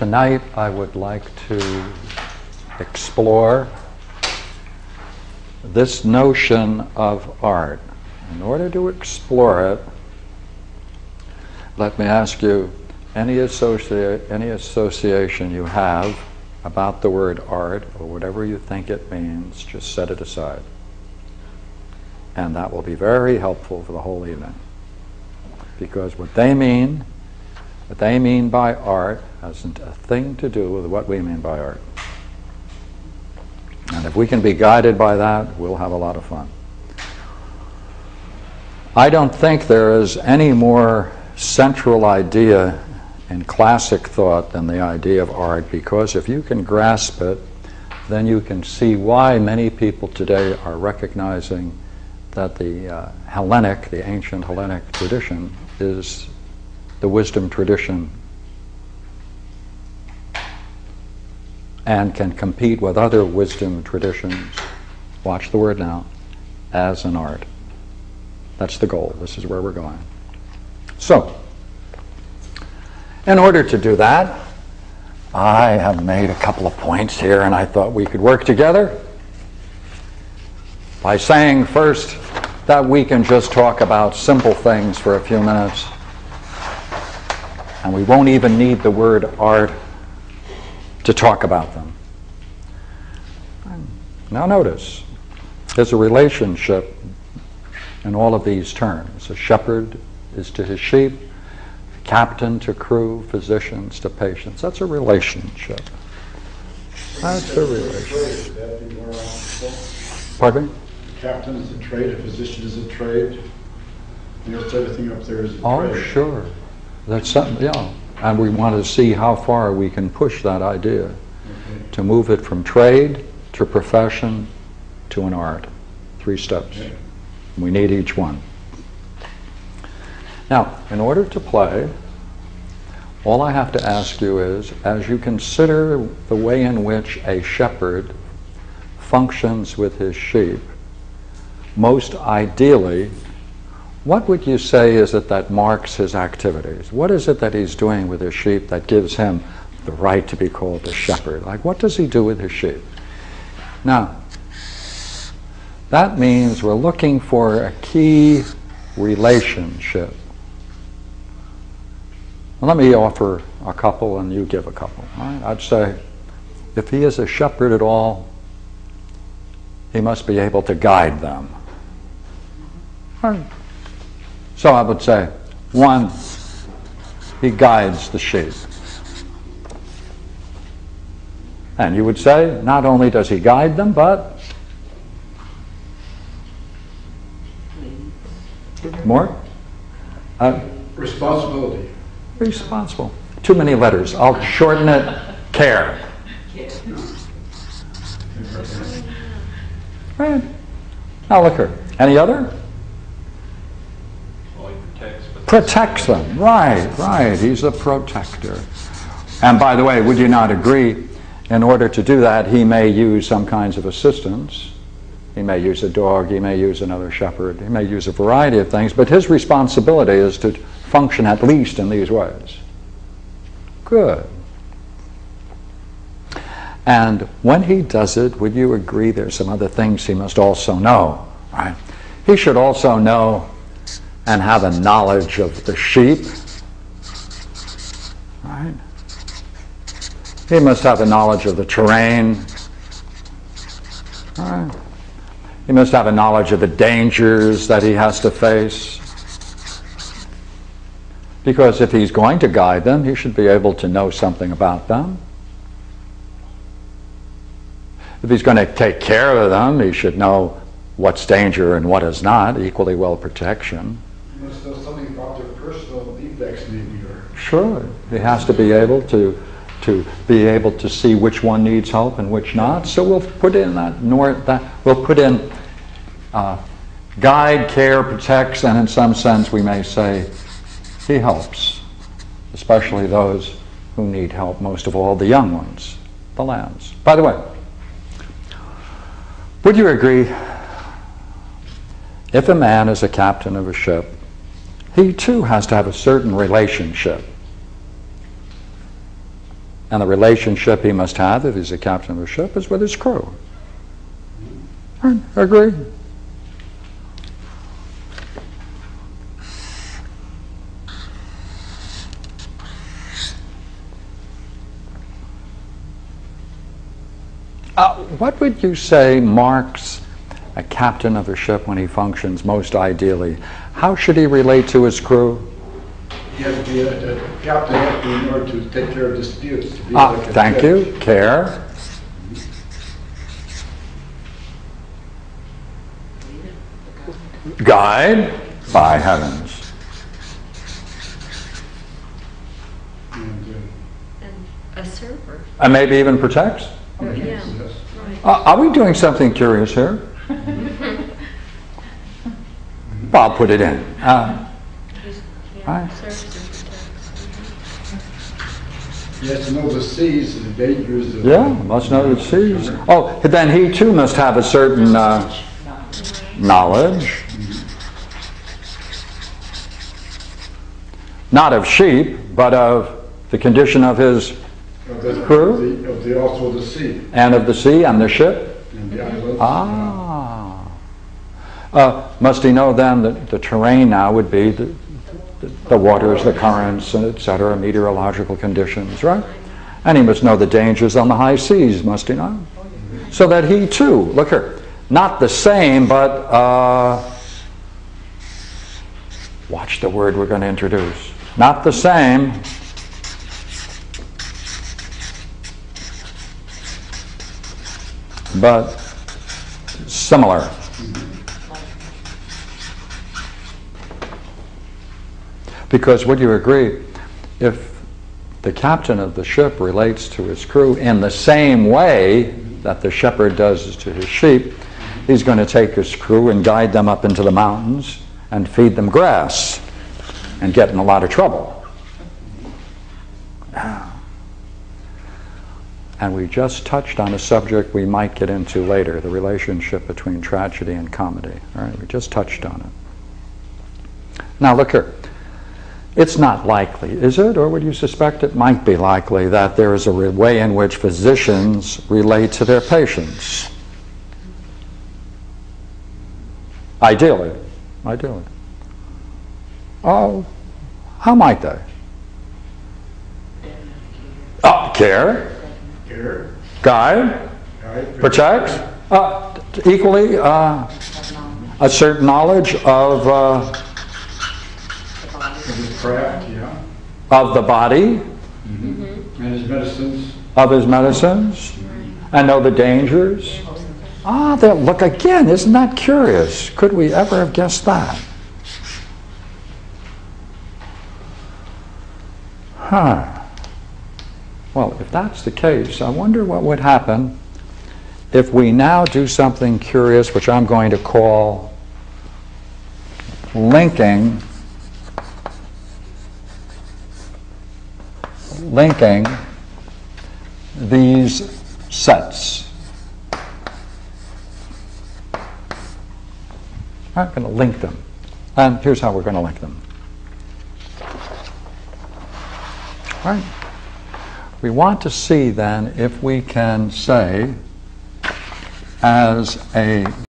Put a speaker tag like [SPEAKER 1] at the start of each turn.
[SPEAKER 1] Tonight I would like to explore this notion of art. In order to explore it, let me ask you any association you have about the word art, or whatever you think it means, just set it aside. And that will be very helpful for the whole evening. Because what they mean by art hasn't a thing to do with what we mean by art. And if we can be guided by that, we'll have a lot of fun. I don't think there is any more central idea in classic thought than the idea of art, because if you can grasp it, then you can see why many people today are recognizing that the ancient Hellenic tradition is the wisdom tradition and can compete with other wisdom traditions, watch the word now, as an art. That's the goal. This is where we're going. So, in order to do that, I have made a couple of points here, and I thought we could work together by saying first that we can just talk about simple things for a few minutes, and we won't even need the word art to talk about them. Now notice, there's a relationship in all of these terms. A shepherd is to his sheep, captain to crew, physicians to patients. That's a relationship. That's a relationship. Pardon me?
[SPEAKER 2] Captain is a trade, a physician is a trade. And everything up there is a trade.
[SPEAKER 1] Oh, sure. That's something, yeah. And we want to see how far we can push that idea to move it from trade to profession to an art. 3 steps. Okay. We need each one. Now, in order to play, all I have to ask you is, as you consider the way in which a shepherd functions with his sheep, most ideally, what would you say is it that marks his activities? What is it that he's doing with his sheep that gives him the right to be called a shepherd? Like, what does he do with his sheep? Now, that means we're looking for a key relationship. Well, let me offer a couple and you give a couple. All right? I'd say, if he is a shepherd at all, he must be able to guide them. All right. So I would say, 1, he guides the sheep. And you would say, not only does he guide them, but more?
[SPEAKER 2] Responsibility.
[SPEAKER 1] Responsible. Too many letters. I'll shorten it. Care. Right. Now look here. Any other? Protects them. Right. He's a protector. And by the way, would you not agree, in order to do that, he may use some kinds of assistance. He may use a dog, he may use another shepherd, he may use a variety of things, but his responsibility is to function at least in these ways. Good. And when he does it, would you agree there's some other things he must also know, right? He should also know and have a knowledge of the sheep, right? He must have a knowledge of the terrain, right? He must have a knowledge of the dangers that he has to face. Because if he's going to guide them, he should be able to know something about them. If he's going to take care of them, he should know what's danger and what is not, equally well protection.
[SPEAKER 2] He must know something about their personal defects, maybe.
[SPEAKER 1] Sure. He has to be able to see which one needs help and which not. So we'll put in we'll put in guide, care, protects, and in some sense we may say he helps, especially those who need help, most of all the young ones, the lambs. By the way, would you agree, if a man is a captain of a ship, he too has to have a certain relationship And the relationship he must have, if he's a captain of a ship, is with his crew. Right, agree? What would you say marks a captain of a ship when he functions most ideally? How should he relate to his crew?
[SPEAKER 2] He has to be a captain has to be in order to take care of disputes. To be like a
[SPEAKER 1] Thank
[SPEAKER 2] judge.
[SPEAKER 1] you. Care. Guide. By heavens.
[SPEAKER 2] And,
[SPEAKER 3] And a server.
[SPEAKER 1] And maybe even protects.
[SPEAKER 3] Yeah.
[SPEAKER 2] yes.
[SPEAKER 3] Right.
[SPEAKER 1] Are we doing something curious here? Well, I'll put it in. Right.
[SPEAKER 3] Serves and protects.
[SPEAKER 2] He has to know the seas and the dangers. Of
[SPEAKER 1] Yeah, must know the seas. Oh, then he too must have a certain knowledge. Not of sheep, but of the condition of his crew?
[SPEAKER 2] Also the sea
[SPEAKER 1] and of the sea and the ship.
[SPEAKER 2] and the islands.
[SPEAKER 1] Must he know then that the terrain now would be the waters, the currents, and et cetera, meteorological conditions, right? And he must know the dangers on the high seas, must he not? So that he too, look here, not the same, but watch the word we're going to introduce. Not the same, but similar. Because would you agree, if the captain of the ship relates to his crew in the same way that the shepherd does to his sheep, he's going to take his crew and guide them up into the mountains and feed them grass and get in a lot of trouble. And we just touched on a subject we might get into later, the relationship between tragedy and comedy. All right, we just touched on it. Now look here. It's not likely, is it? Or would you suspect it might be likely that there is a way in which physicians relate to their patients? Ideally. Ideally. Oh, how might they? Care.
[SPEAKER 2] Care.
[SPEAKER 1] Guide.
[SPEAKER 2] Right.
[SPEAKER 1] Protects. Equally, a certain knowledge of
[SPEAKER 2] His craft, yeah.
[SPEAKER 1] of the body,
[SPEAKER 2] And his medicines.
[SPEAKER 1] of his medicines, and know the dangers. Look again, isn't that curious? Could we ever have guessed that? Well, if that's the case, I wonder what would happen if we now do something curious, which I'm going to call linking these sets. I'm going to link them. And here's how we're going to link them. All right. We want to see then if we can say as a